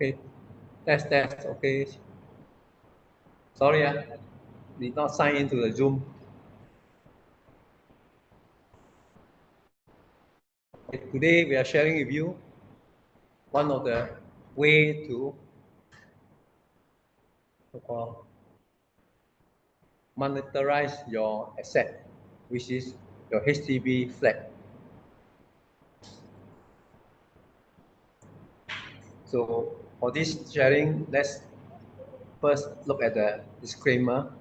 Okay, test, okay. Sorry, did not sign into the Zoom. Okay, today we are sharing with you one of the way to monetize your asset, which is your HDB flat. So for this sharing, let's first look at the disclaimer.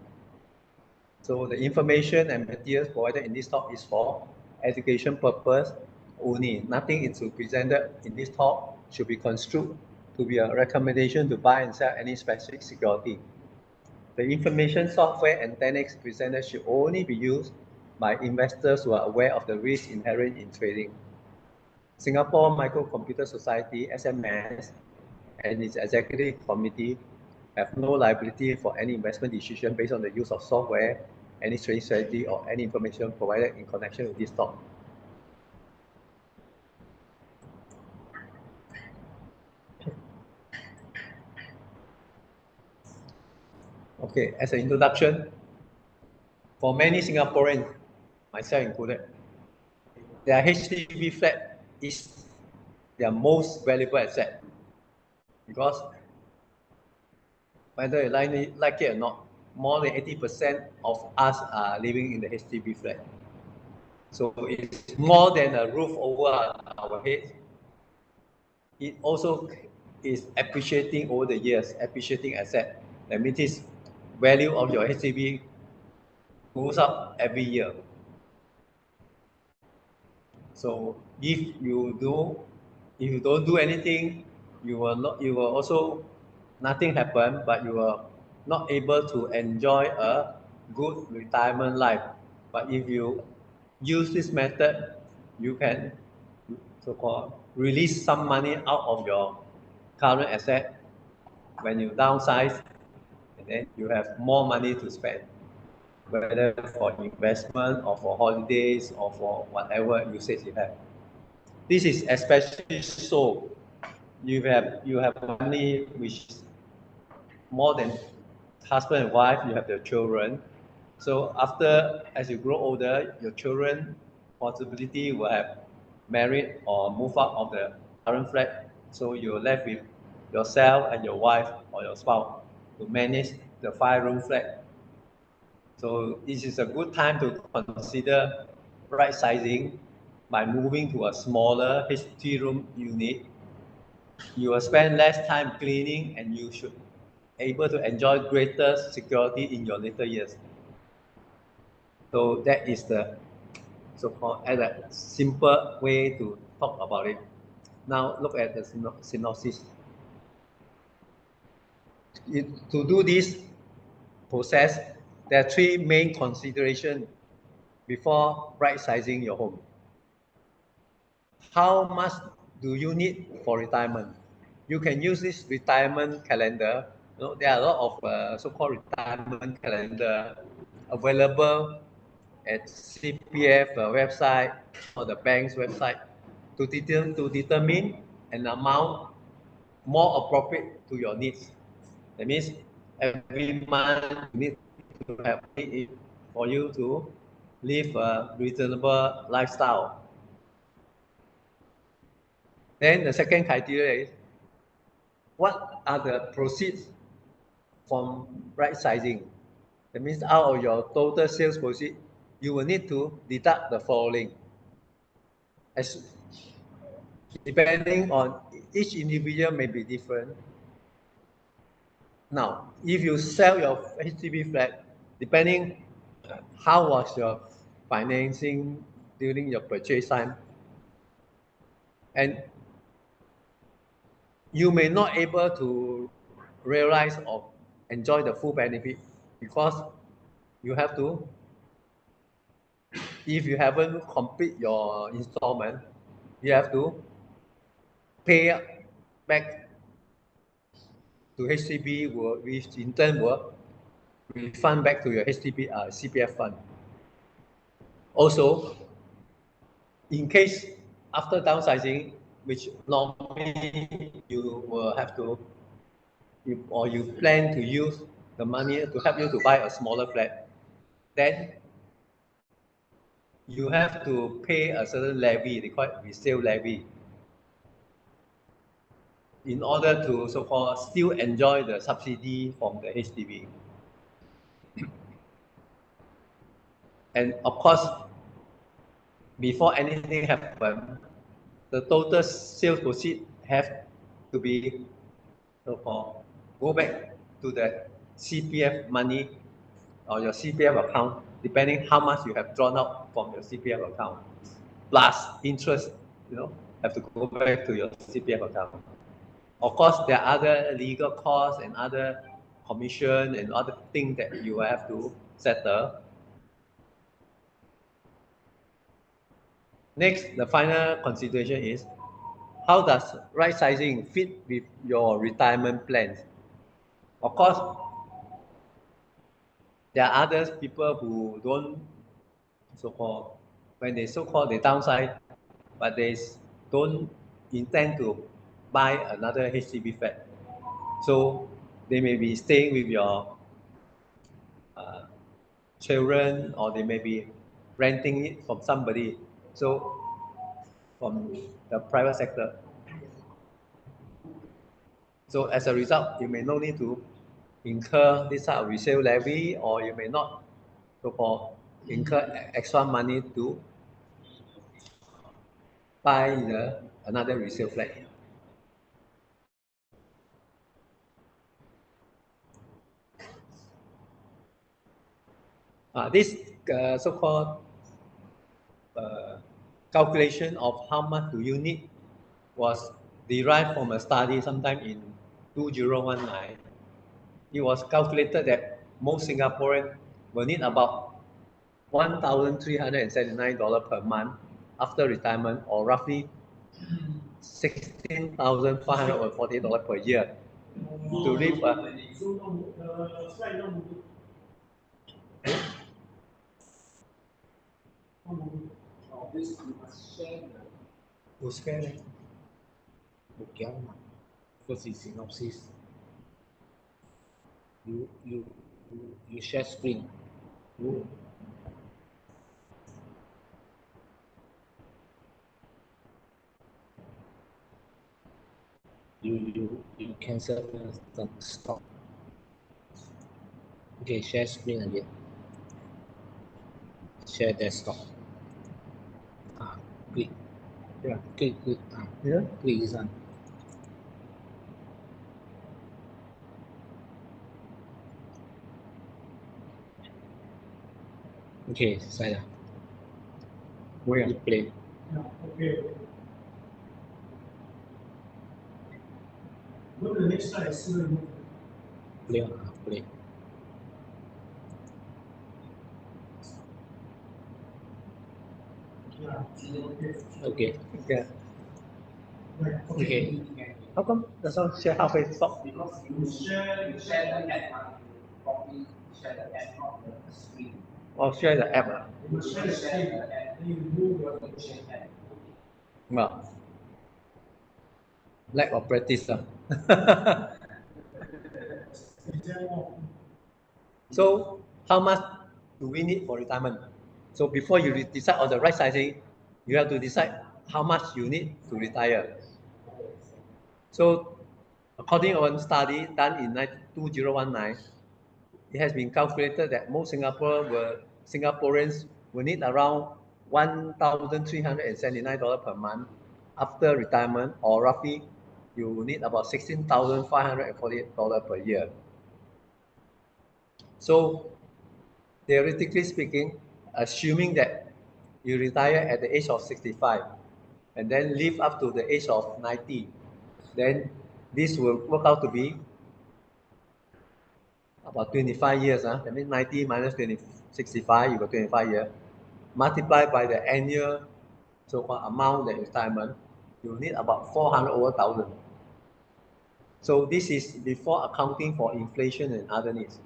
So the information and materials provided in this talk is for education purpose only. Nothing is presented in this talk should be construed to be a recommendation to buy and sell any specific security. The information, software, and techniques presented should only be used by investors who are aware of the risks inherent in trading. Singapore Microcomputer Society, SMS, and its executive committee have no liability for any investment decision based on the use of software, any trading strategy, or any information provided in connection with this talk. Okay, as an introduction, for many Singaporeans, myself included, their HDB flat is their most valuable asset because whether you like it or not, more than 80% of us are living in the HDB flat. So it's more than a roof over our head. It also is appreciating over the years, appreciating asset. That means its value of your HDB goes up every year. So if you don't do anything, you will also nothing happen, but you are not able to enjoy a good retirement life. But if you use this method, you can so-called release some money out of your current asset when you downsize, and then you have more money to spend, whether for investment or for holidays or for whatever usage you have. This is especially so you have family which is more than husband and wife, you have your children. So after, as you grow older, your children possibility will have married or move out of the current flat. So you're left with yourself and your wife or your spouse to manage the 5-room flat. So this is a good time to consider right sizing by moving to a smaller HT-room unit. You will spend less time cleaning and you should able to enjoy greater security in your later years. So that is the so-called a simple way to talk about it. Now look at the synopsis. To do this process, there are 3 main considerations before right sizing your home. How much do you need for retirement? You can use this retirement calendar. You know, there are a lot of so-called retirement calendar available at CPF website or the bank's website to determine an amount more appropriate to your needs. That means every month you need to have it for you to live a reasonable lifestyle. Then the second criteria is what are the proceeds from right sizing? That means out of your total sales proceed, you will need to deduct the following. As depending on each individual may be different. Now, if you sell your HDB flat, depending how was your financing during your purchase time, and you may not able to realize or enjoy the full benefit because you have to, if you haven't complete your installment, you have to pay back to HDB, which in turn will refund back to your HDB CPF fund. Also, in case after downsizing, which normally you will have to, you plan to use the money to help you to buy a smaller flat, then you have to pay a certain levy, they call it resale levy, in order to so-called still enjoy the subsidy from the HDB. And of course, before anything happens, the total sales proceeds have to be so-called go back to the CPF money or your CPF account, depending how much you have drawn out from your CPF account, plus interest, have to go back to your CPF account. Of course, there are other legal costs and other commission and other things that you have to settle. Next, the final consideration is, how does right sizing fit with your retirement plans? Of course, there are other people who don't so-called, when they so-called they downsize, but they don't intend to buy another HDB flat. So they may be staying with your children, or they may be renting it from somebody. So from the private sector. So as a result, you may no need to incur this type of resale levy, or you may not so-called incur extra money to buy another resale flat. This so-called calculation of how much do you need was derived from a study sometime in 2019. It was calculated that most Singaporeans will need about $1,379 per month after retirement, or roughly $16,540 per year to live because it's synopsis. You share screen. You cancel the stop. Okay, share screen again. Share desktop. Click. Yeah. Click. Yeah. Click this one. Okay, saya. Where? You play. Okay. Go to the next slide. Play. Play. Okay. Yeah. Okay. How come the sound share halfway stop? Because you share the app, copy, share the app, not the screen. Or share the app? You share the screen, then you move your share app. Well, lack of practice. So how much do we need for retirement? So before you decide on the right sizing, you have to decide how much you need to retire. So according to one study done in 2019, it has been calculated that most Singaporeans will need around $1,379 per month after retirement, or roughly you will need about $16,548 per year. So theoretically speaking, assuming that you retire at the age of 65 and then live up to the age of 90, then this will work out to be about 25 years. That means 90 minus 65, you got 25 years. Multiplied by the annual so-called amount, the retirement, you need about 400 over thousand. So this is before accounting for inflation and other needs.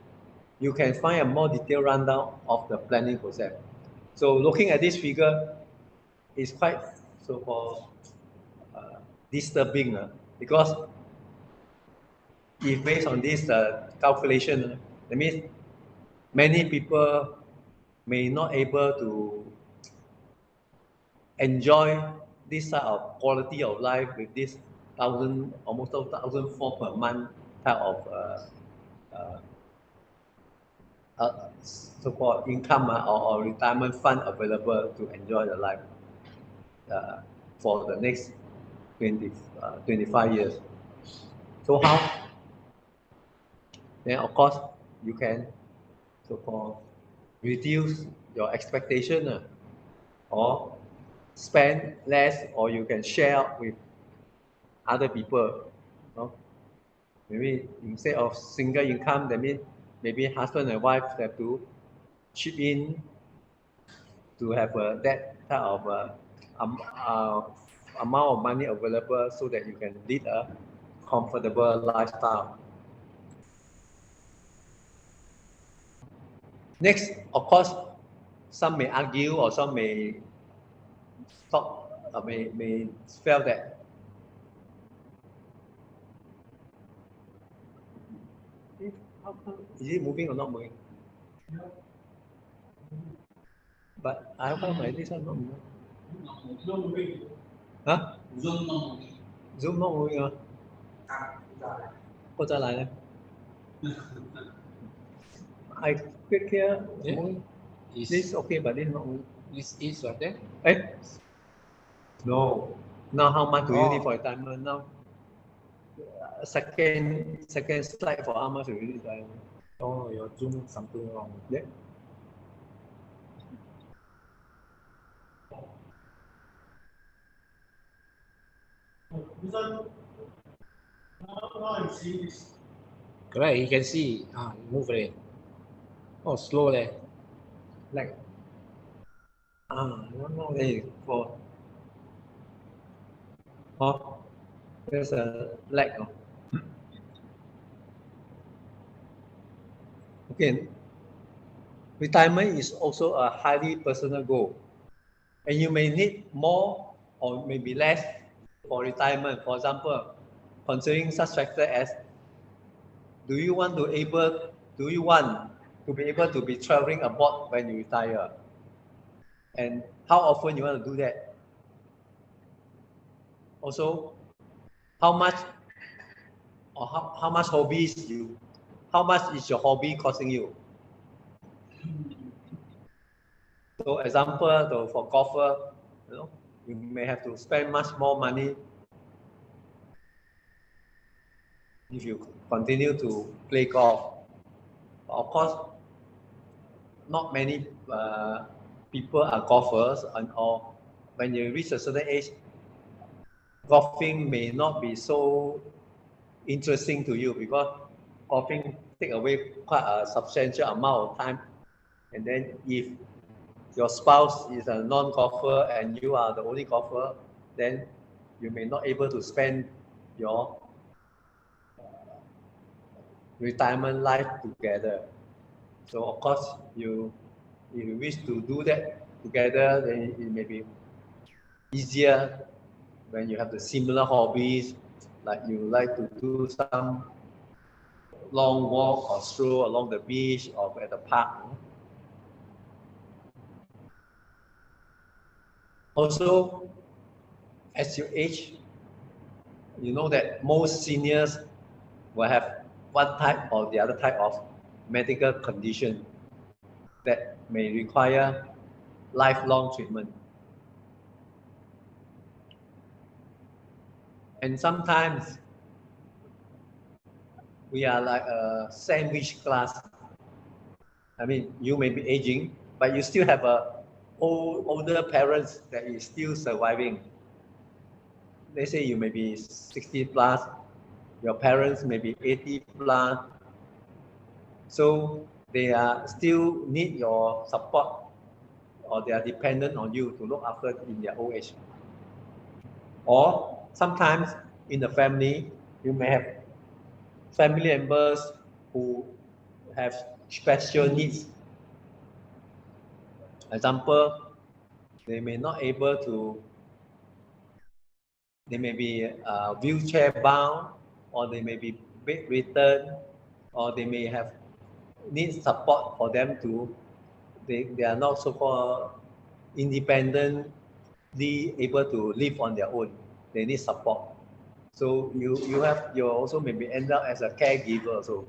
You can find a more detailed rundown of the planning process. So looking at this figure is quite so-called disturbing because if based on this calculation, that means many people may not able to enjoy this sort of quality of life with this almost 1,004 per month type of so-called income or retirement fund available to enjoy the life for the next 25 years. So how? Then of course you can so-called reduce your expectation or spend less, or you can share with other people. Maybe instead of single income, that means maybe husband and wife have to chip in to have that type of amount of money available so that you can lead a comfortable lifestyle. Next, of course, some may argue or some may talk, may feel that how come, is it moving or not moving? But how come like this one not moving? Huh? Zoom not moving. Zoom not moving 不再来呢 I click here. Yeah. This okay, but this not moving. Is what there? Eh? No. Now how much do you need for retirement now? Second slide for how much do you need retirement? Oh, your Zoom something wrong. Yeah. This one, now you see this. Correct, you can see. Move it. Oh, slow there. Like, no, there you go. Oh, there's a lag. Okay. Retirement is also a highly personal goal. And you may need more or maybe less for retirement. For example, considering such factors as do you want to be able to be traveling abroad when you retire? And how often you want to do that? Also, how much is your hobby costing you? So example, for golfer, you may have to spend much more money if you continue to play golf. But of course, not many people are golfers, or when you reach a certain age, golfing may not be so interesting to you because golfing take away quite a substantial amount of time. And then if your spouse is a non-golfer and you are the only golfer, then you may not able to spend your retirement life together. So of course, if you wish to do that together, then it may be easier when you have the similar hobbies, like you like to do some long walk or stroll along the beach or at the park. Also, as you age, you know that most seniors will have one type or the other type of medical condition that may require lifelong treatment. And sometimes we are like a sandwich class. I mean, you may be aging, but you still have older parents that is still surviving. Let's say you may be 60 plus, your parents may be 80 plus. So they are still need your support, or they are dependent on you to look after in their old age. Or sometimes in the family, you may have family members who have special needs. Example, they may not able to they may be wheelchair bound, or they may be bedridden, or they may have need support for them to, they are not so-called independently able to live on their own. They need support. So you also maybe end up as a caregiver also.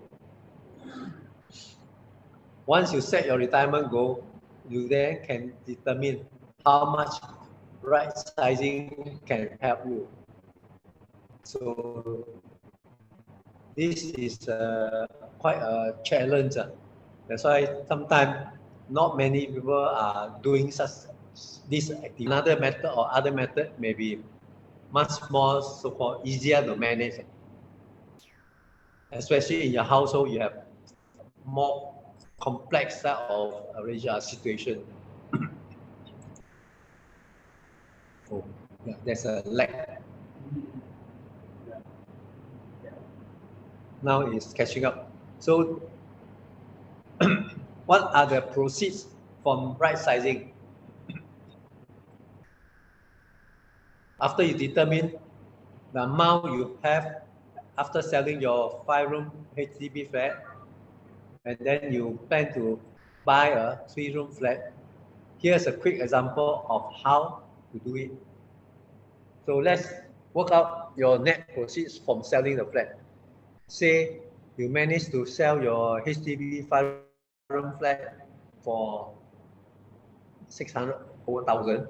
Once you set your retirement goal, you then can determine how much right sizing can help you. So this is quite a challenge. That's why sometimes not many people are doing such this activity. Another method or other method may be much more so-called easier to manage. Especially in your household, you have more complex set of situation. Oh, yeah, there's a lag. Now it's catching up. So, what are the proceeds from right sizing? After you determine the amount you have after selling your 5-room HDB flat, and then you plan to buy a 3-room flat, here's a quick example of how to do it. So let's work out your net proceeds from selling the flat. Say you manage to sell your HDB 5-room flat for 600,000.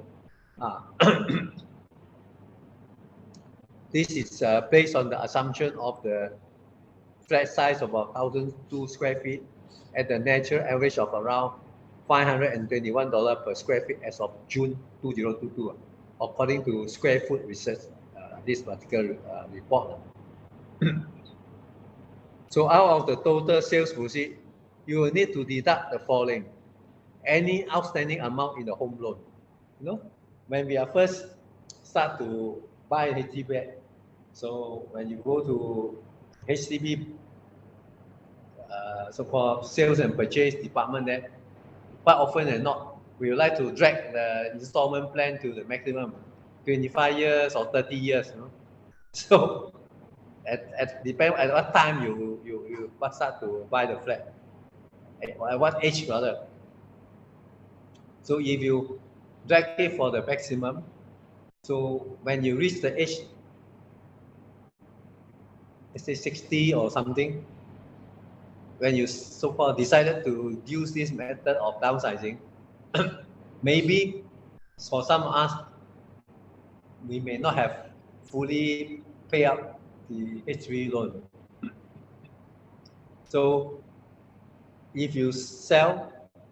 This is based on the assumption of the flat size of about 1,002 square feet at the natural average of around $521 per square feet as of June 2022, according to Square Foot Research, this particular report. So out of the total sales proceed, you will need to deduct the following: any outstanding amount in the home loan. You know, when we are first start to buy HDB, so when you go to HDB so-called sales and purchase department, there, quite often than not, we would like to drag the installment plan to the maximum, 25 years or 30 years. You know? So depend at what time you start to buy the flat, at what age rather. So if you drag it for the maximum, so when you reach the age, let's say 60 or something, when you so-called decided to use this method of downsizing, maybe for some of us, we may not have fully pay up the HDB loan. So if you sell,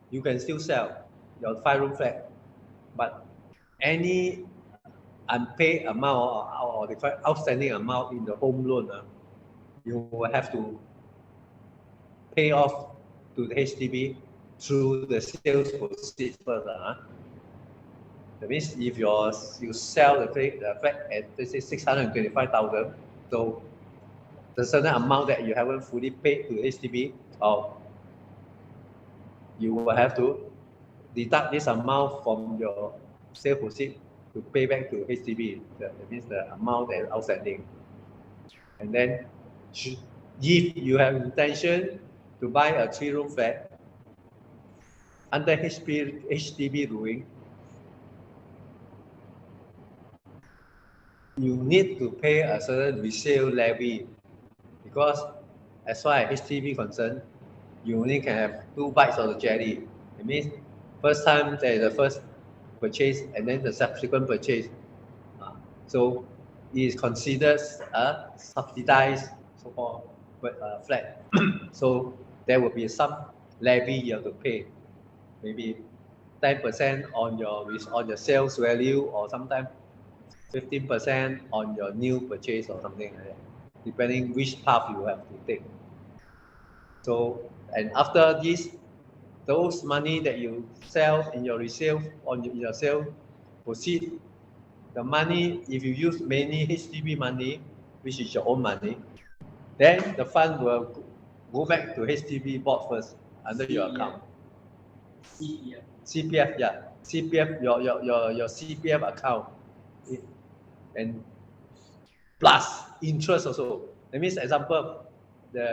you can still sell your 5-room flat, but any unpaid amount or the outstanding amount in the home loan, you will have to pay off to the HDB through the sales proceeds first. That means if you sell the flat at, let's say, 625,000, so the certain amount that you haven't fully paid to HDB, you will have to deduct this amount from your sale proceed to pay back to HDB. That means the amount that is outstanding. And then, if you have intention to buy a 3-room flat under HDB ruling, you need to pay a certain resale levy, because as far as HDB concerned, you only can have 2 bites of the cherry. It means first time there is the first purchase and then the subsequent purchase. So it is considered a subsidized so-called flat. So there will be some levy you have to pay, maybe 10% on your sales value, or sometimes 15% on your new purchase or something like that, depending which path you have to take. So, and after this, those money that you sell in your resale, on your sale proceed, the money, if you use mainly HDB money, which is your own money, then the fund will go back to HDB board first under your account. CPF, yeah. CPF, your CPF account. And plus interest also. That means, example,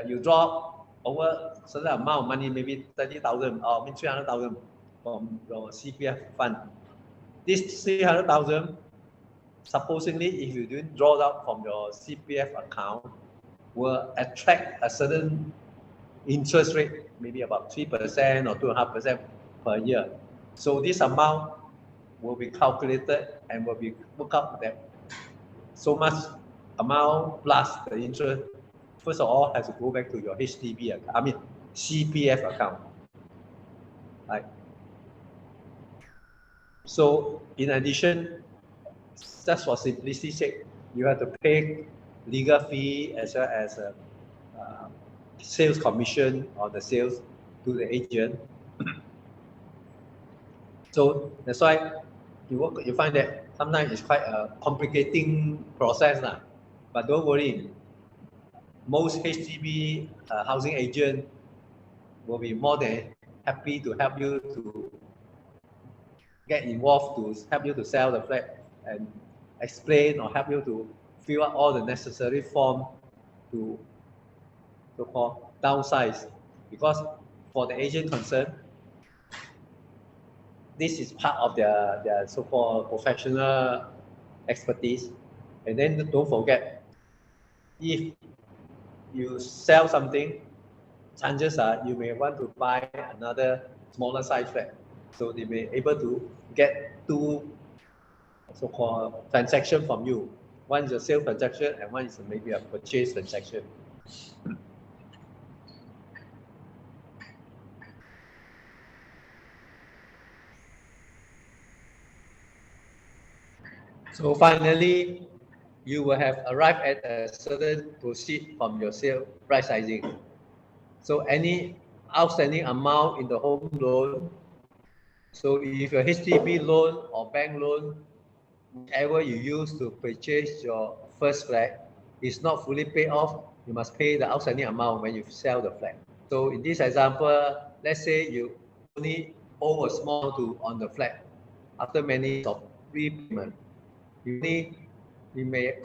you draw over certain amount of money, maybe 30,000 or 300,000 from your CPF fund. This 300,000, supposedly, if you didn't draw out from your CPF account, will attract a certain interest rate, maybe about 3% or 2.5% per year. So this amount will be calculated and will be looked up that so much amount plus the interest, first of all, has to go back to your HDB account, I mean CPF account. Right. So in addition, just for simplicity's sake, you have to pay legal fee as well as a sales commission on the sales to the agent. So that's why you find that sometimes it's quite a complicating process lah. But don't worry, most HDB housing agent will be more than happy to help you to get involved, to help you to sell the flat and explain or help you to fill out all the necessary form to so-called downsize. Because for the agent concerned, this is part of their so-called professional expertise. And then don't forget, if you sell something, chances are you may want to buy another smaller size flat. So they may able to get two so-called transaction from you. One is a sale transaction and one is maybe a purchase transaction. So finally, you will have arrived at a certain proceed from your sale price sizing. So any outstanding amount in the home loan, so if your HDB loan or bank loan, whichever you use to purchase your first flat, is not fully paid off, you must pay the outstanding amount when you sell the flat. So in this example, let's say you only owe a small to on the flat after many years of repayment. You may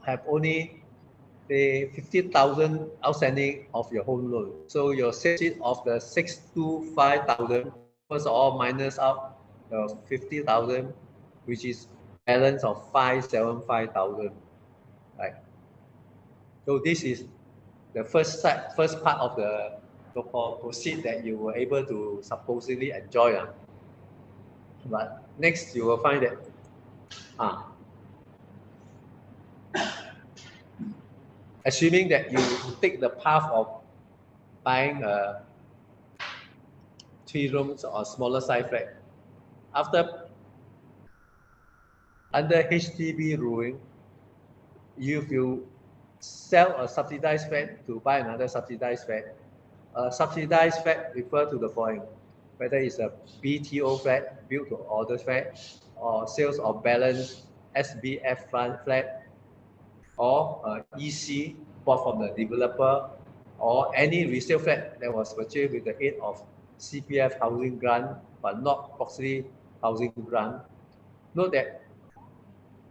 have only say 50,000 outstanding of your home loan. So your sales of the 625,000, first of all minus out the 50,000, which is balance of 575,000, right? So this is the first part of the so-called proceed that you were able to supposedly enjoy. But next you will find that assuming that you take the path of buying a 3 rooms or smaller size flat, under HDB ruling, if you sell a subsidized flat to buy another subsidized flat, a subsidized flat refer to the following: whether it's a BTO flat, built to order flat, or sales of balance SBF flat, or EC bought from the developer, or any resale flat that was purchased with the aid of CPF housing grant but not proxy housing grant. Note that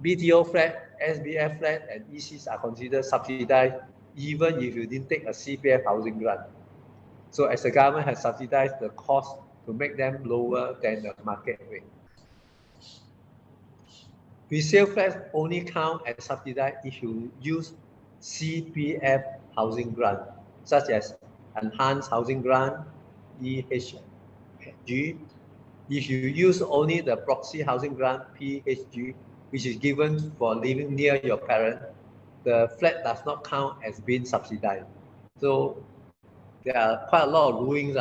BTO flat, SBF flat, and ECs are considered subsidized even if you didn't take a CPF housing grant. So as the government has subsidized the cost to make them lower than the market rate. Resale flats only count as subsidized if you use CPF housing grant, such as Enhanced Housing Grant, EHG. If you use only the Proxy Housing Grant, PHG, which is given for living near your parent, the flat does not count as being subsidized. So there are quite a lot of rulings.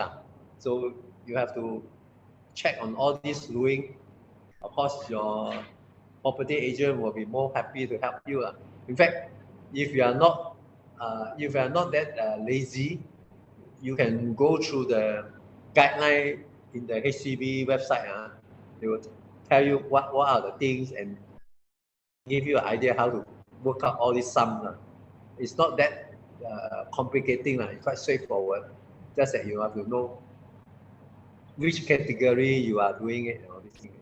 So you have to check on all these rulings. Of course, your property agent will be more happy to help you. In fact, if you are not that lazy, you can go through the guideline in the HDB website. They will tell you what are the things and give you an idea how to work out all these sums. It's not that complicating. It's quite straightforward. Just that you have to know which category you are doing it and all these things.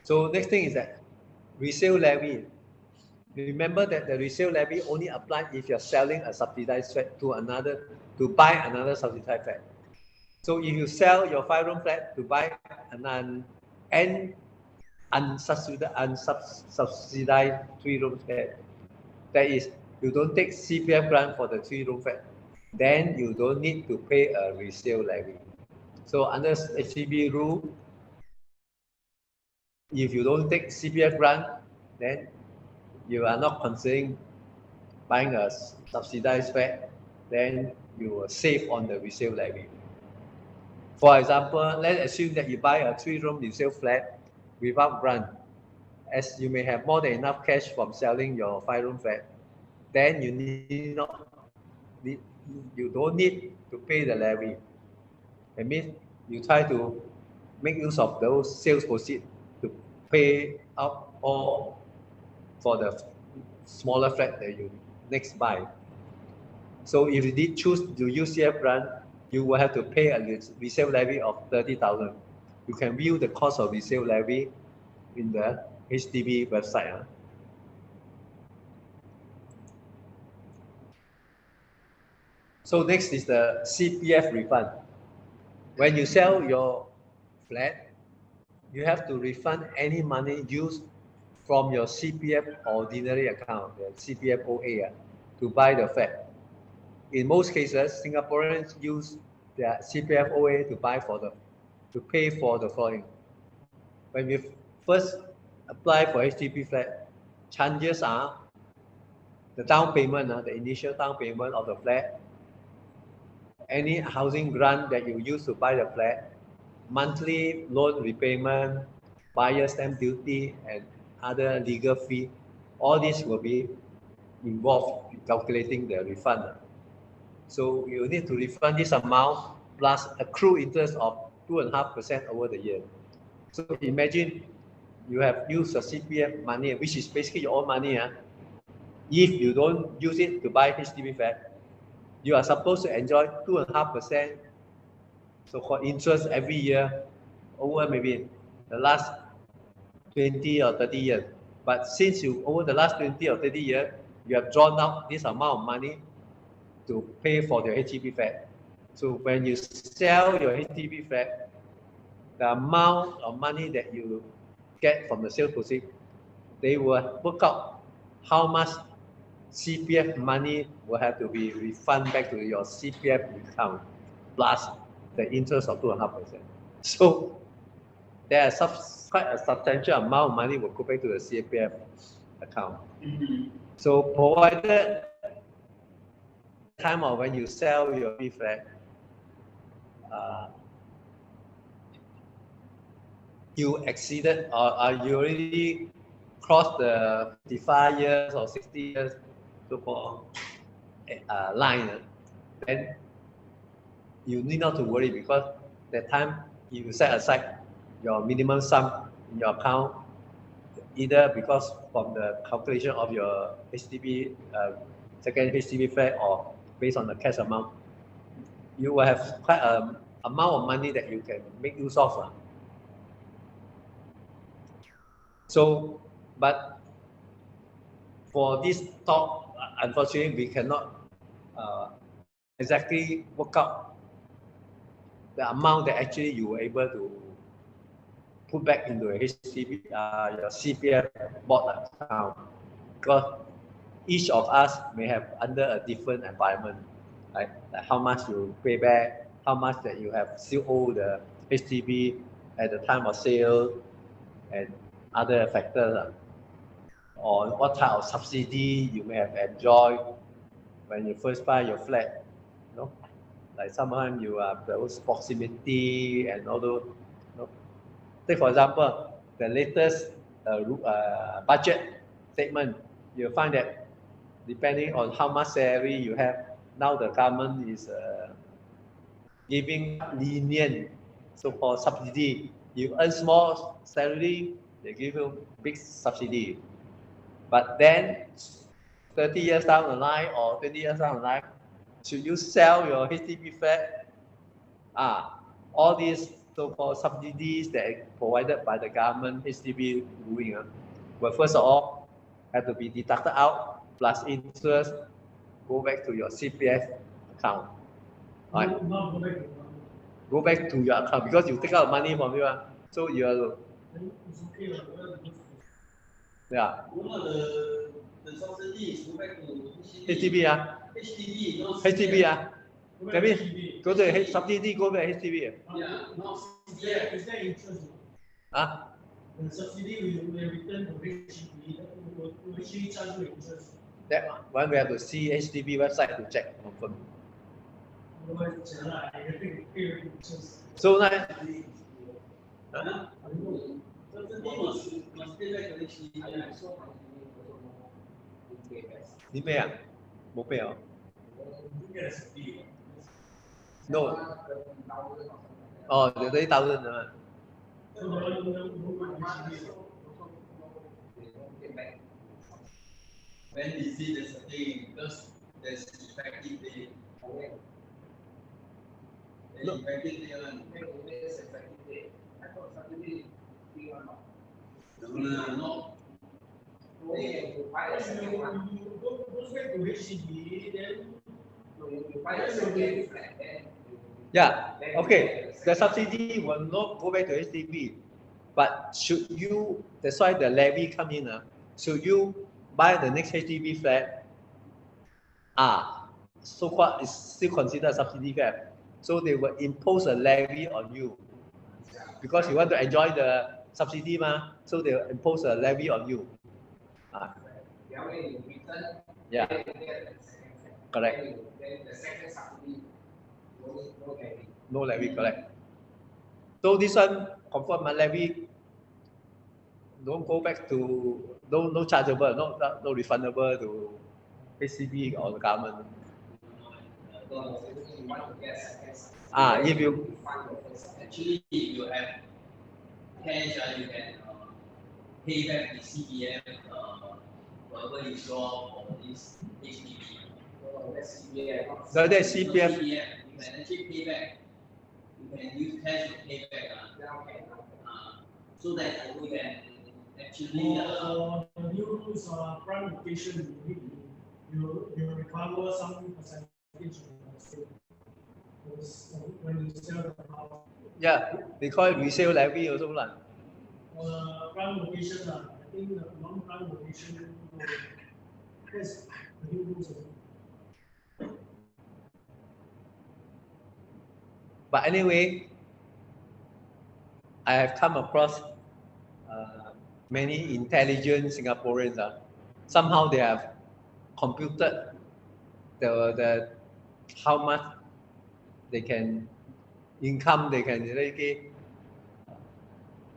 So next thing is that resale levy. Remember that the resale levy only applies if you're selling a subsidized flat to buy another subsidized flat. So if you sell your 5-room flat to buy an unsubsidized 3-room flat, that is, you don't take CPF grant for the 3-room flat, then you don't need to pay a resale levy. So under HDB rule, if you don't take CPF grant, then you are not considering buying a subsidized flat, then you will save on the resale levy. For example, let's assume that you buy a 3-room resale flat without grant, as you may have more than enough cash from selling your 5-room flat, then you don't need to pay the levy. That means you try to make use of those sales proceeds to pay out all for the smaller flat that you next buy. So if you did choose to use CPF grant, you will have to pay a resale levy of 30,000. You can view the cost of resale levy in the HDB website. So next is the CPF refund. When you sell your flat, you have to refund any money used from your CPF ordinary account, the CPF OA, to buy the flat. In most cases, Singaporeans use their CPF OA to pay for the following. When we first apply for HDB flat, chances are the down payment, the initial down payment of the flat, any housing grant that you use to buy the flat, monthly loan repayment, buyer stamp duty, and other legal fee, all this will be involved in calculating the refund. So you need to refund this amount plus accrued interest of 2.5% over the year. So imagine you have used a CPF money, which is basically your own money. If you don't use it to buy HDB flat, you are supposed to enjoy 2.5% so-called interest every year over maybe the last 20 or 30 years. But since over the last 20 or 30 years, you have drawn out this amount of money to pay for your HDB flat. So when you sell your HDB flat, the amount of money that you get from the sales proceeds, they will work out how much CPF money will have to be refunded back to your CPF account plus the interest of 2.5%. So there are quite a substantial amount of money will go back to the CPF account. So provided at the time of when you sell your HDB flat, you exceeded or you already crossed the 55 years or 60 years so-called line, then you need not to worry, because that time you set aside your minimum sum in your account, either because from the calculation of your HDB second HDB flat or based on the cash amount, you will have quite an amount of money that you can make use of. So, but for this talk, unfortunately, we cannot exactly work out the amount that actually you were able to put back into a HDB, your CPF board account, because each of us may have under a different environment, like how much you pay back, how much that you have still owe the HDB at the time of sale, and other factors, or what type of subsidy you may have enjoyed when you first buy your flat. Like sometimes you have those proximity and all those. Take for example, the latest budget statement, you'll find that depending on how much salary you have, now the government is giving lenient so-called subsidy. You earn small salary, they give you big subsidy. But then 30 years down the line or 20 years down the line, should you sell your HDB flat? All these so-called subsidies that are provided by the government, HDB doing. Well, first of all, have to be deducted out, plus interest, go back to your CPF account. Right? Go back to your account because you take out money from you. So you're. Yeah. The subsidies go back to HDB. HDB. That means go to subsidy, go back HDB. Yeah, not CPF. Is there interest? The subsidy will return to HDB, will actually charge you interest. That one we have to see HDB website to check confirm. So now,你pay啊？冇pay啊？ No. Oh, the 30,000 啊。 When we see the thing, because there's effective date. No. Effective date one. I thought subsidy is No. You go back to HDB, then you buy a second flat, then Yeah. Okay. The subsidy will not go back to HDB, but should you? That's why the levy come in. Should you buy the next HDB flat? So-called is still considered subsidy flat. So they will impose a levy on you because you want to enjoy the subsidy, so they will impose a levy on you. Yeah. Correct. the second subsidy, No levy, correct. So this one confirm my levy don't go back to no chargeable, no refundable to HDB or the government. If you Actually, if you have cash, you can pay back the CPF, whatever you draw for this HDB. so that's CPF. You can actually pay back. You can use cash to pay back. So that you can actually. The new rules prime location, you recover some percentage when you sell the house. Yeah, they call it resale levy also lah. Prime location, I think the non-prime location, that's the new rules. But anyway, I have come across many intelligent Singaporeans. Somehow they have computed the how much they can income they can really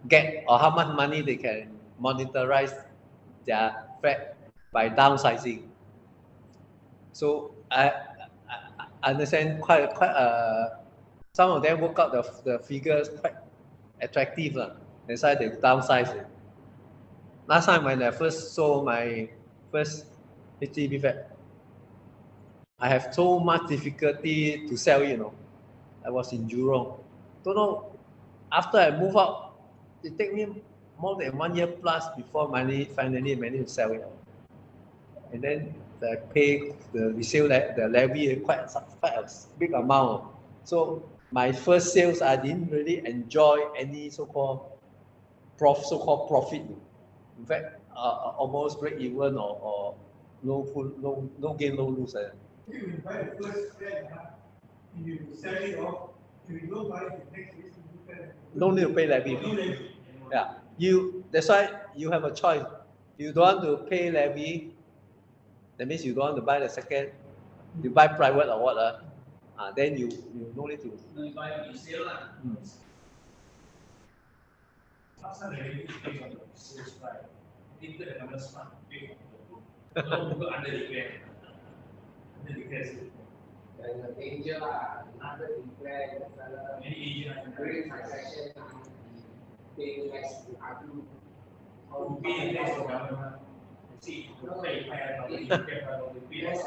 get, or how much money they can monetize their flat by downsizing. So I understand quite some of them work out the figures quite attractive. That's why they downsize it. Last time when I first sold my first HDB flat, I have so much difficulty to sell it, I was in Jurong. Don't know, after I move out, it take me more than 1 year plus before finally managed to sell it. And then the resale, the levy quite a big amount. So my first sales, I didn't really enjoy any so-called profit. In fact, almost break even or no gain, no lose. You buy the first flat, you sell it off, you don't buy the next flat. No need to pay levy. No levy. Yeah, that's why you have a choice. You don't want to pay levy, that means you don't want to buy the second, you buy private or what, then you no need to. No, you buy resale. Last time they used to pay on the sales price. If the numbers fund, pay on the book. No, under declare. There's a danger, under declare, Many agents during transaction, pay less to argue. who pay less for government. See, you pay higher, you pay less.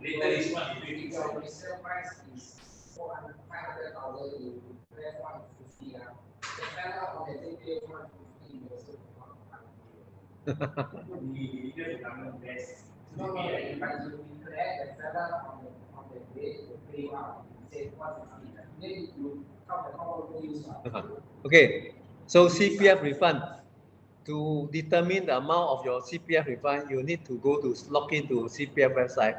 Later is what you pay. If your resale price is 500,000, you pay 150 啊，看到我的这边150的是你这是咱们 best。 No, no, but you declare the seller on the day to pay out, you say 150. Then you count the common use. Okay, so CPF refund. To determine the amount of your CPF refund, you need to go to log into CPF website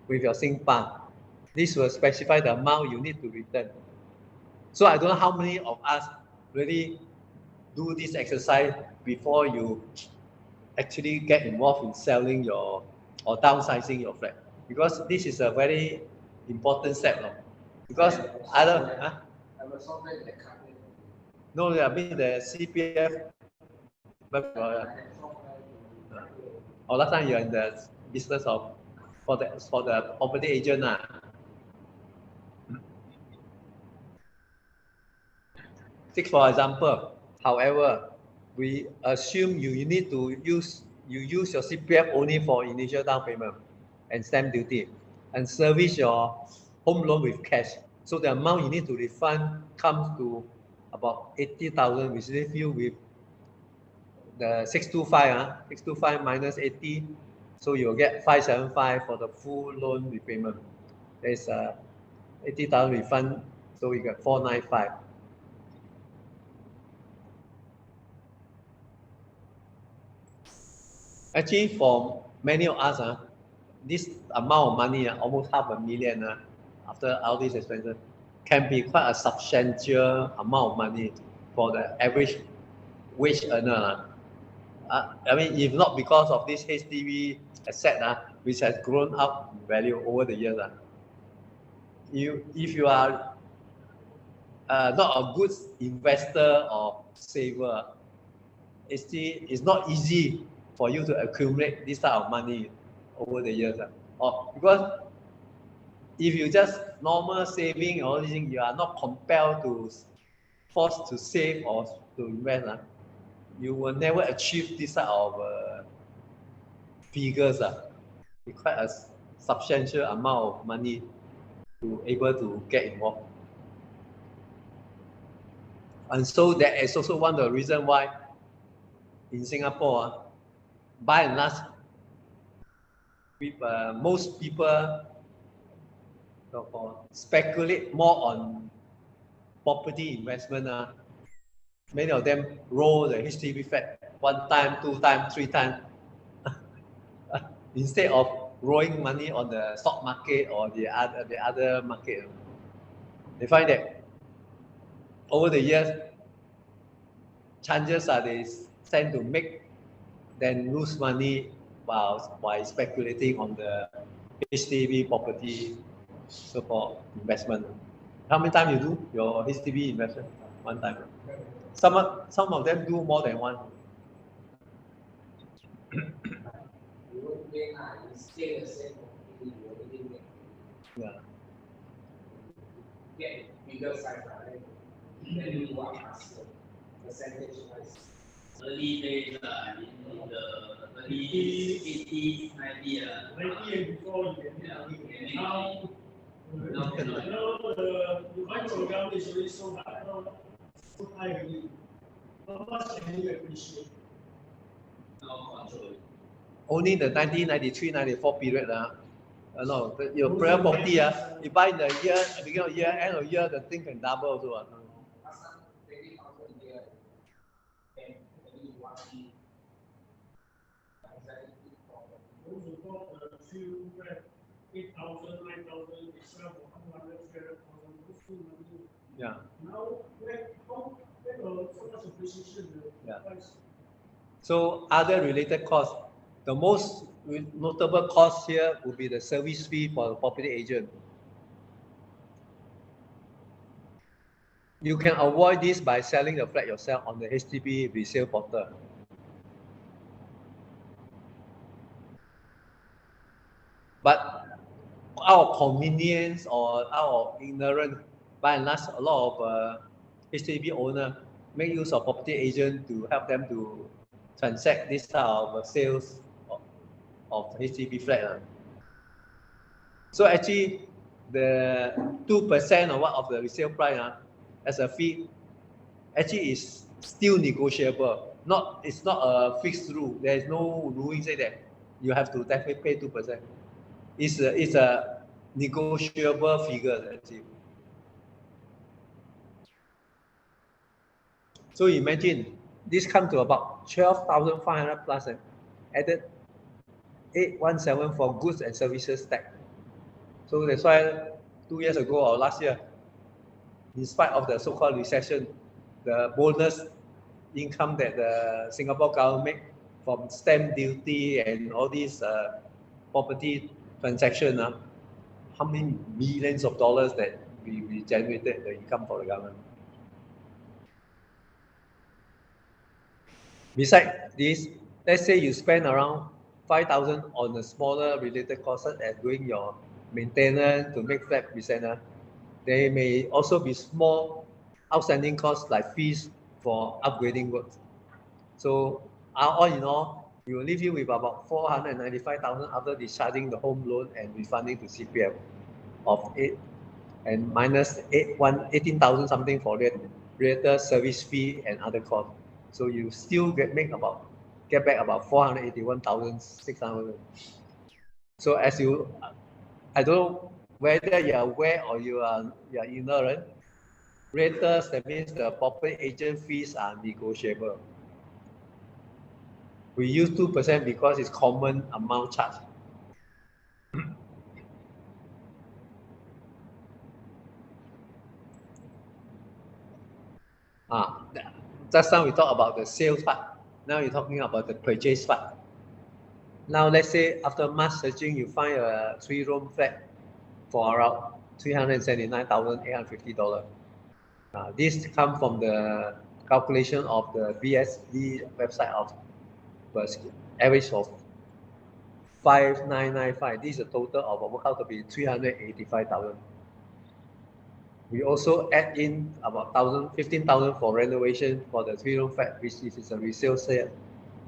with your SingPass. This will specify the amount you need to return. So I don't know how many of us really do this exercise before you actually get involved in selling your or downsizing your flat, because this is a very important step. No? Because other, no, I mean the CPF. Or last time you're in the business of for the property agent. Take for example, however, we assume you need to use your CPF only for initial down payment and stamp duty and service your home loan with cash. So the amount you need to refund comes to about 80,000, which leaves you with the 625, 625 minus 80, so you'll get 575 for the full loan repayment. There's 80,000 refund, so you get 495. Actually, for many of us, this amount of money, almost $500,000, after all these expenses, can be quite a substantial amount of money for the average wage earner. I mean, if not because of this HDB asset, which has grown up in value over the years, if you are not a good investor or saver, it's not easy for you to accumulate this type of money over the years. Or because if you just normal saving or anything, you are not compelled to forced to save or to invest. You will never achieve this type of figures. It's quite a substantial amount of money to able to get involved. And so that is also one of the reasons why in Singapore, by and large, most people speculate more on property investment. Many of them roll the HDB flat 1 time, 2 times, 3 times, instead of rolling money on the stock market or the other market. They find that over the years, chances are they tend to make then lose money by speculating on the HDB property so-called investment. How many times you do your HDB investment? 1 time. Some of them do more than one. Yeah. Get bigger size, right? Then you want percentage wise. Early days, in the early 80s, 90s. 90 and before, now the micro government is already so high. So high already. How much can you appreciate? No control. Only the 1993, 94 period. No, your prayer property, you buy in the year, beginning of year, end of year, the thing can double also. Those who bought a few 8,000, 9,000, they sell for 100, 300,000. Yeah. Now, so much appreciation. Yeah. So other related costs, the most notable cost here would be the service fee for the property agent. You can avoid this by selling the flat yourself on the HDB resale portal. But out of convenience or out of ignorance, by and large, a lot of HDB owners make use of property agent to help them to transact this type of sales of HDB flat. So actually, the 2% of the resale price as a fee actually is still negotiable. It's not a fixed rule. There is no ruling say that you have to definitely pay 2%. It's a negotiable figure actually. So imagine this come to about 12,500 plus and added 817 for goods and services tax. So that's why 2 years ago or last year, in spite of the so-called recession, the bonus income that the Singapore government make from stamp duty and all these property transaction, how many millions of dollars that we generated the income for the government. Besides this, let's say you spend around 5,000 on a smaller related costs as doing your maintenance to make flat presenter. There may also be small outstanding costs like fees for upgrading works. So all in all, it will leave you with about 495,000 after discharging the home loan and refunding to CPF of 8 and minus 18,000 something for realtor service fee and other costs. So you still get back about 481,600. So as you, I don't know whether you are aware or you are ignorant. Realtors, that means the property agent fees are negotiable. We use 2% because it's common amount charged. Just now we talked about the sales part. Now you're talking about the purchase part. Now let's say after much searching, you find a 3-room flat for around $379,850. This comes from the calculation of the BSD website of average of 5,995. This is a total of work out to be 385,000. We also add in about 15,000 for renovation for the 3-room flat, which is a resale sale.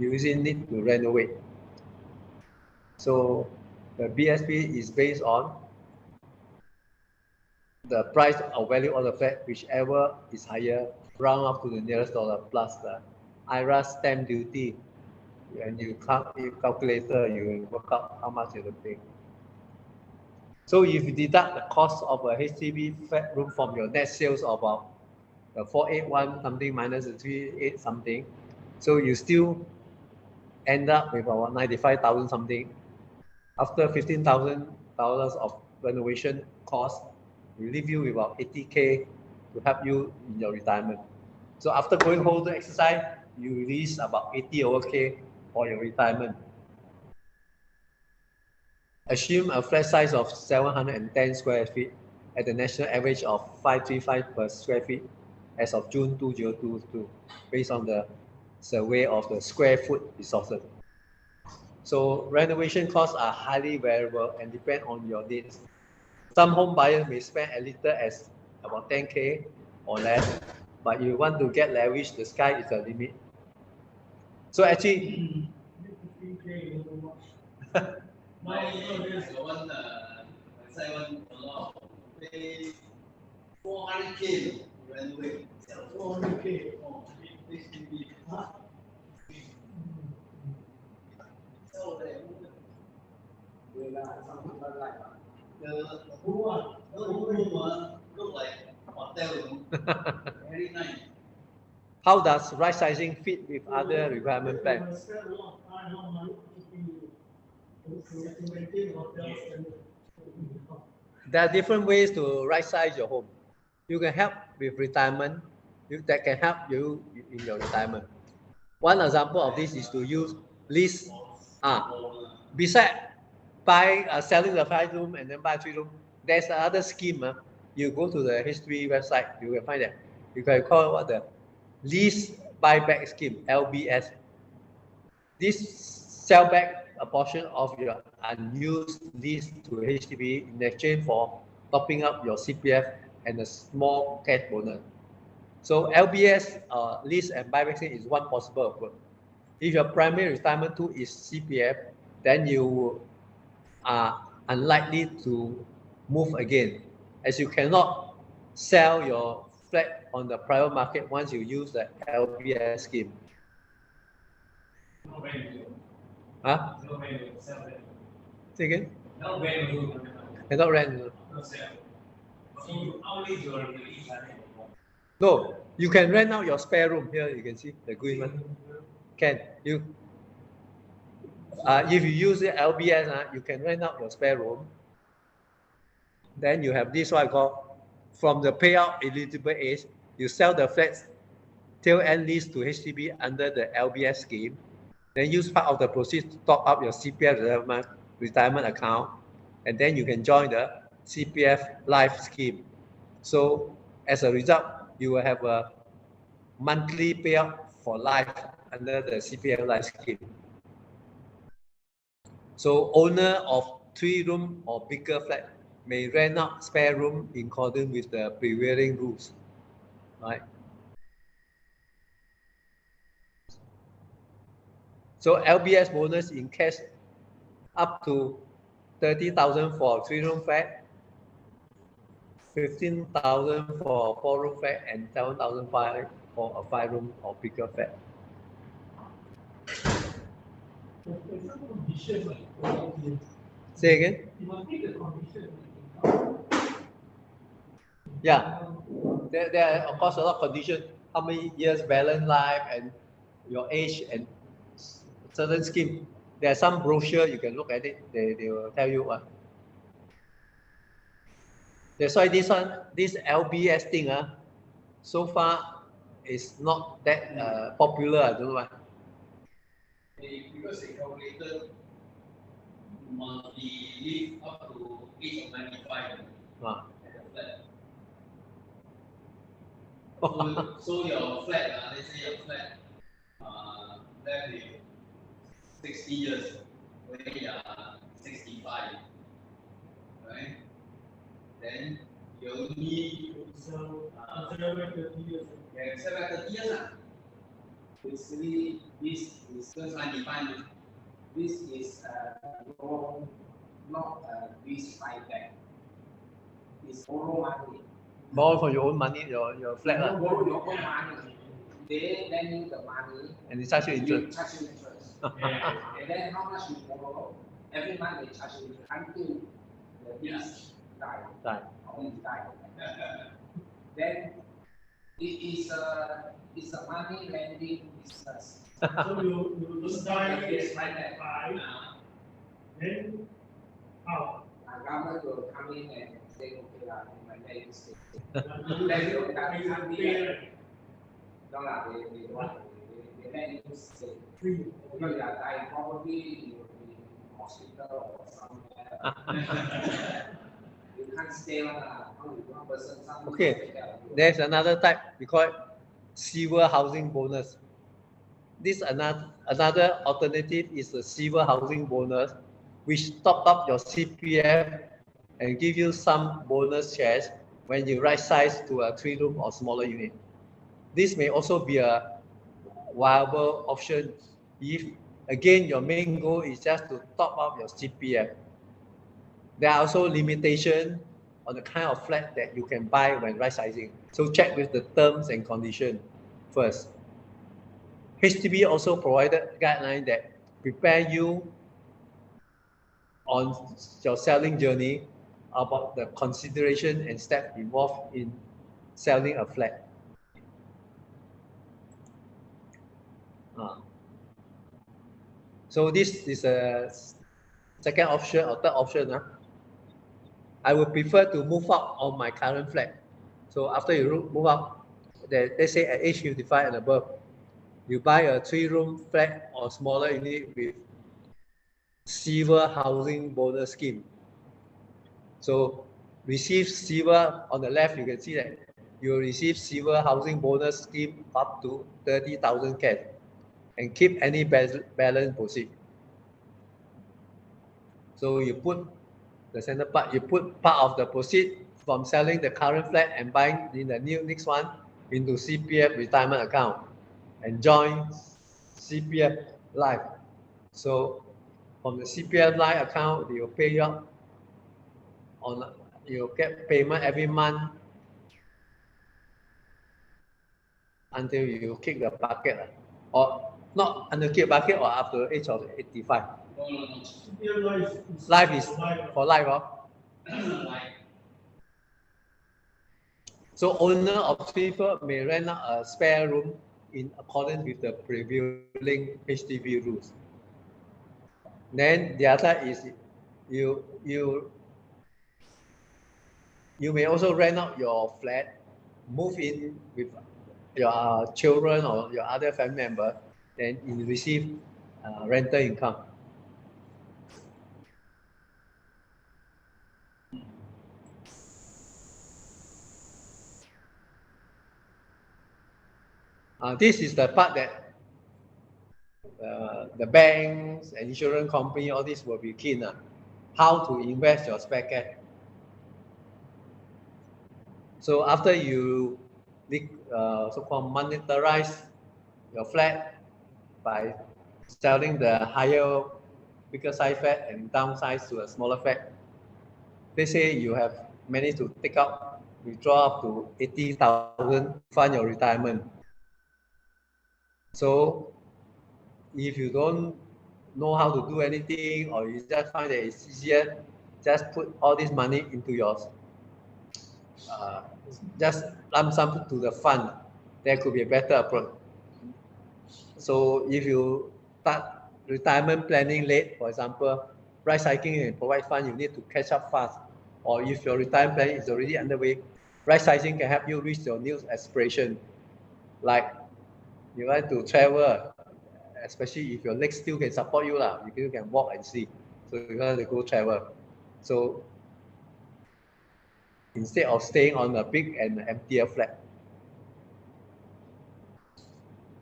You usually need to renovate. So the BSP is based on the price or value of the flat, whichever is higher, round up to the nearest dollar plus the IRA stamp duty. And you calculator, you work out how much you will pay. So if you deduct the cost of a HDB flat room from your net sales of about the 481 something minus the 38 something, so you still end up with about 95,000 something. After $15,000 of renovation cost, we leave you with about 80K to help you in your retirement. So after going whole the exercise, you release about 80 over K for your retirement. Assume a flat size of 710 square feet at the national average of 535 per square feet as of June 2022, based on the survey of the square foot resources. So renovation costs are highly variable and depend on your needs. Some home buyers may spend as little as about 10K or less, but you want to get leverage, the sky is the limit. So actually, my is the one side one a lot pay 400K renovate. 400K. Oh, HDB. The whole room look like hotel room. Very nice. How does right sizing fit with other requirement plans? There are different ways to right size your home. You can help with retirement. That can help you in your retirement. One example of this is to use lease. Besides selling the 5-room and then buy 3-room, there's another scheme. You go to the HDB website, you will find that you can call what the lease buyback scheme, LBS. This sell back a portion of your unused lease to HDB in exchange for topping up your CPF and a small cash bonus. So LBS lease and buyback scheme is one possible approach. If your primary retirement tool is CPF, then you are unlikely to move again, as you cannot sell your flat on the private market once you use the LBS scheme. Huh? Say again? Cannot rent. No, you can rent out your spare room. Here you can see the green one. Can you? If you use the LBS, you can rent out your spare room. Then you have this what I call from the payout eligible age. You sell the flats till end lease to HDB under the LBS scheme. Then use part of the proceeds to top up your CPF retirement account, and then you can join the CPF Life scheme. So as a result, you will have a monthly payout for life under the CPF Life scheme. So owner of 3-room or bigger flat may rent out spare room in accordance with the prevailing rules, right? So LBS bonus in cash up to 30,000 for a 3-room flat, 15,000 for a 4-room flat, and 7,500 for a 5-room or bigger flat. Say again? Yeah, there are of course a lot of conditions. How many years balance life and your age and certain scheme. There are some brochure you can look at it. They will tell you what. That's why this LBS thing, so far is not that popular. I don't know why. Because they calculated must be live up to age of 95 at the flat. So your flat, let's say your flat left with 60 years, when you are 65, right? Then you only serve 30 years. Yeah, serve 30 years. Basically, this is 95. This is not this buyback. It's borrow money. Borrow for your own money, your flat. You borrow your own money. They lend you the money. And they charge you interest. And then how much you borrow? Every month they charge you until the lease die. Then it is a money lending business. So you die is like that, right? Then how? The government will come in and say, okay, my name is let you come here. No, they let you stay. Because you are dying, probably you will be in the hospital or somewhere. You can't stay on one person. Okay, there's another type, we call it silver housing bonus. This another alternative is the silver housing bonus, which top up your CPF and give you some bonus shares when you right size to a 3-room or smaller unit. This may also be a viable option if, again, your main goal is just to top up your CPF. There are also limitations on the kind of flat that you can buy when right sizing. So check with the terms and conditions first. HDB also provided guidelines that prepare you on your selling journey about the consideration and steps involved in selling a flat. So this is a second option or third option. I would prefer to move out on my current flat. So after you move out, let's say at age 55 and above, you buy a 3-room flat or smaller unit with silver housing bonus scheme. So receive silver on the left, you can see that you will receive silver housing bonus scheme up to 30,000 cash and keep any balance proceed. So you put the center part, you put part of the proceed from selling the current flat and buying in the next one into CPF retirement account and join CPF Life. So from the CPF Life account, they will pay you up on, you'll get payment every month until you kick the bucket, or not until kick the bucket or up to the age of 85. No. CPF Life is for life, Like, So owner of people may rent out a spare room in accordance with the prevailing HDB rules. Then the other is you may also rent out your flat, move in with your children or your other family member, then you receive rental income. This is the part that the banks and insurance company, all this will be keen. How to invest your spare cash. So after you so-called monetize your flat by selling the higher, bigger size flat and downsize to a smaller flat, they say you have managed to take out, withdraw up to 80,000 to fund your retirement. So if you don't know how to do anything, or you just find that it's easier, just put all this money into yours. Just lump sum to the fund. There could be a better approach. So if you start retirement planning late, for example, right sizing and provide fund, you need to catch up fast. Or if your retirement planning is already underway, right sizing can help you reach your new aspiration. Like you want to travel, especially if your legs still can support you, you can walk and see. So you want to go travel. So instead of staying on a big and emptier flat.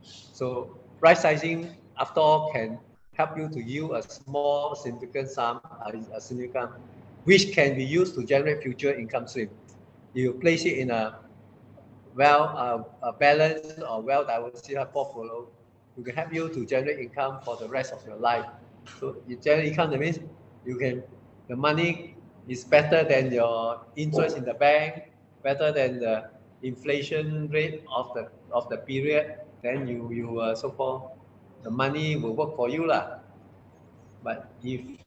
So right sizing, after all, can help you to yield a small significant sum, which can be used to generate future income stream. You place it in a balanced or well-diversified portfolio, it can help you to generate income for the rest of your life. So you generate income, that means the money is better than your interest in the bank, better than the inflation rate of the period. Then you so-called the money will work for you But if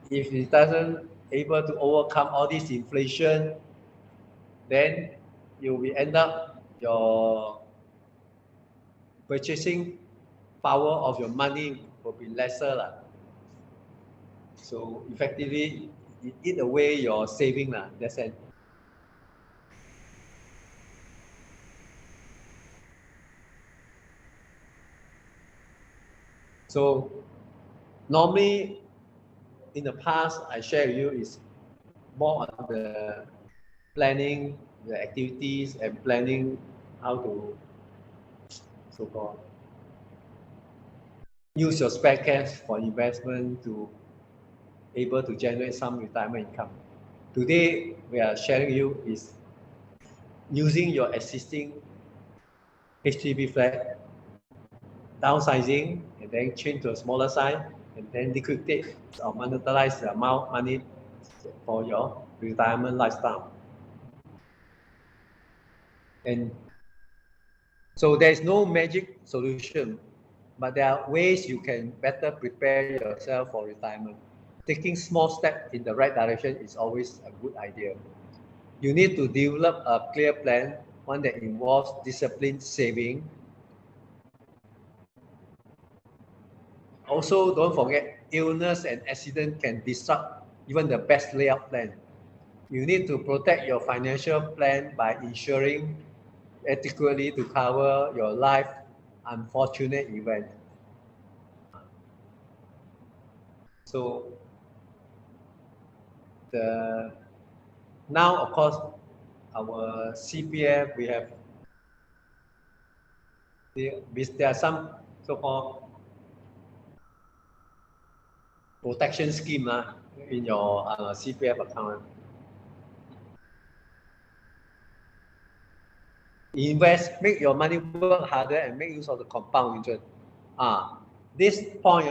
it doesn't able to overcome all this inflation, then you will end up your purchasing power of your money will be lesser So effectively, it eat away your saving That's it. So normally, in the past, I share with you is more on the planning, the activities, and planning how to so-called use your spare cash for investment to able to generate some retirement income. Today, we are sharing you is using your existing HDB flat, downsizing, and then change to a smaller size, and then liquidate or monetize the amount of money for your retirement lifestyle. And so there is no magic solution, but there are ways you can better prepare yourself for retirement. Taking small steps in the right direction is always a good idea. You need to develop a clear plan, one that involves disciplined saving. Also, don't forget, illness and accident can disrupt even the best layout plan. You need to protect your financial plan by ensuring adequately to cover your life unfortunate event. So now, of course, our CPF, we have there are some so-called protection scheme in your CPF account. Invest, make your money work harder and make use of the compound interest. This point,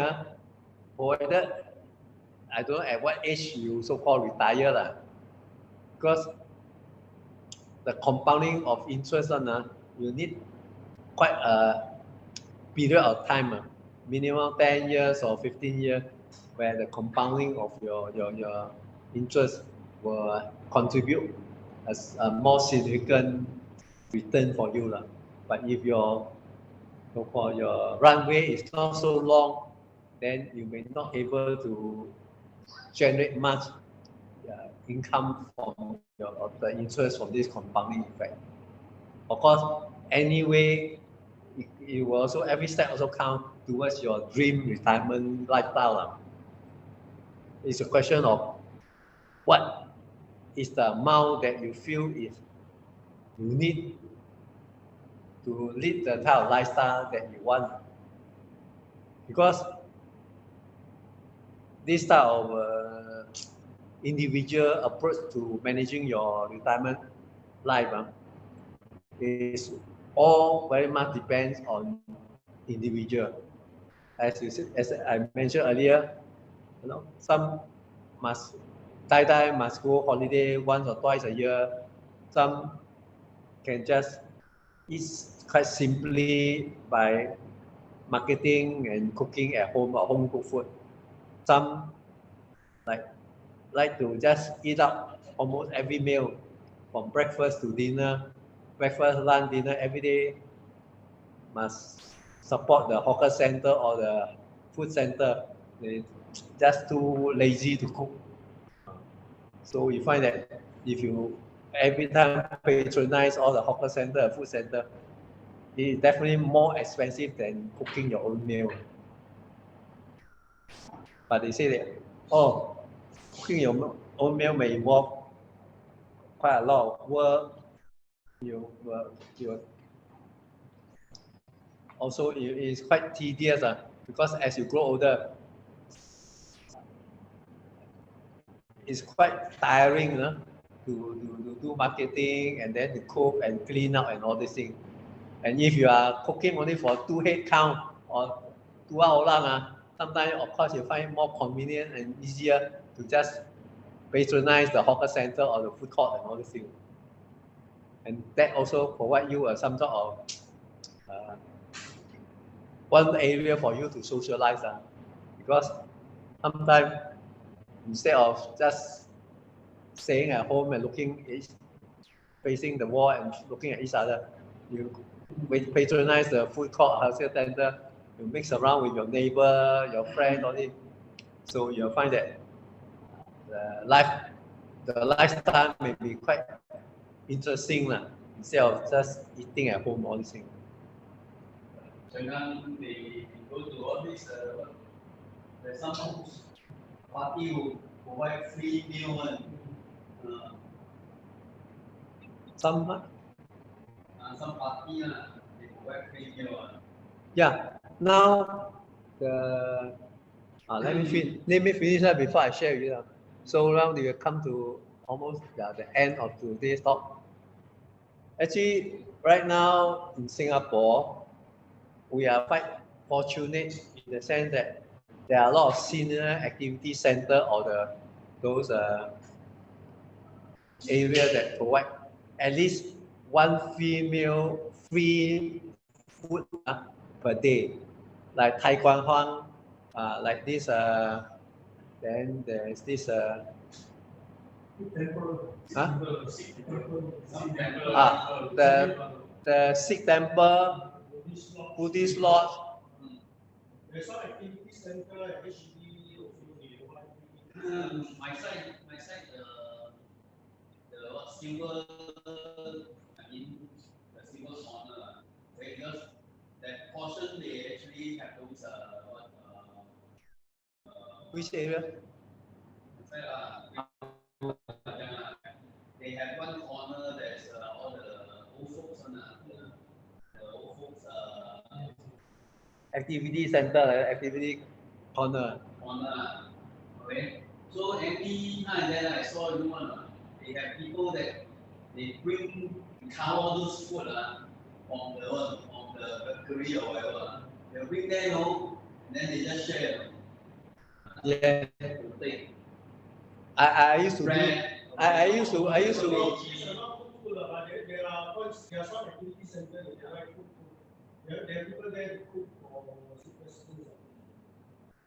provided I don't know at what age you so-called retire because the compounding of interest you need quite a period of time, minimum 10 years or 15 years, where the compounding of your interest will contribute as a more significant return for you. But if your runway is not so long, then you may not able to generate much income from the interest from this compounding effect. Of course, anyway, it will also, every step also count towards your dream retirement lifestyle. It's a question of what is the amount that you feel is you need to lead the type of lifestyle that you want. Because this type of individual approach to managing your retirement life is all very much depends on individual. As I mentioned earlier, some must must go holiday once or twice a year. Some can just eat quite simply by marketing and cooking at home or home cooked food. Some like to just eat up almost every meal, from breakfast to dinner, breakfast, lunch, dinner every day. Must support the hawker center or the food center. They just too lazy to cook. So you find that if you every time patronize all the hawker center, food center, it is definitely more expensive than cooking your own meal. But they say that, oh, cooking your own meal may involve quite a lot of work. Also, it is quite tedious because as you grow older, it's quite tiring to do marketing and then to cook and clean up and all these things. And if you are cooking only for 2 head count or 2 hours long, sometimes of course you find it more convenient and easier to just patronize the hawker center or the food court and all these things. And that also provide you some sort of one area for you to socialize, because sometimes instead of just staying at home and facing the wall and looking at each other, you patronize the food court, hawker center, you mix around with your neighbor, your friend, all this. So you'll find that the lifestyle may be quite interesting instead of just eating at home, all these things. Sometimes they go to all these, there's some party who provide free meal Some party they provide free meal Yeah. Now let me finish that before I share with you. So now we will come to almost the end of today's talk. Actually, right now in Singapore, we are quite fortunate in the sense that there are a lot of senior activity center or those areas that provide at least one free food per day, like Tai Guan Huang, like this. Then there's this. The Sikh temple, Buddhist lodge. There's some activity center at HDB my side, the silver, the silver corner, because that portion they actually have those Which area? They have one corner that's all the old folks the old folks Activity center, activity corner. Okay. So every now and then I saw they have people that they cover all those food on the bakery or whatever. They bring them home and then they just share. Yeah. I used to do. I used to. There are because there are some activity center, they like cook food. There are people there to cook for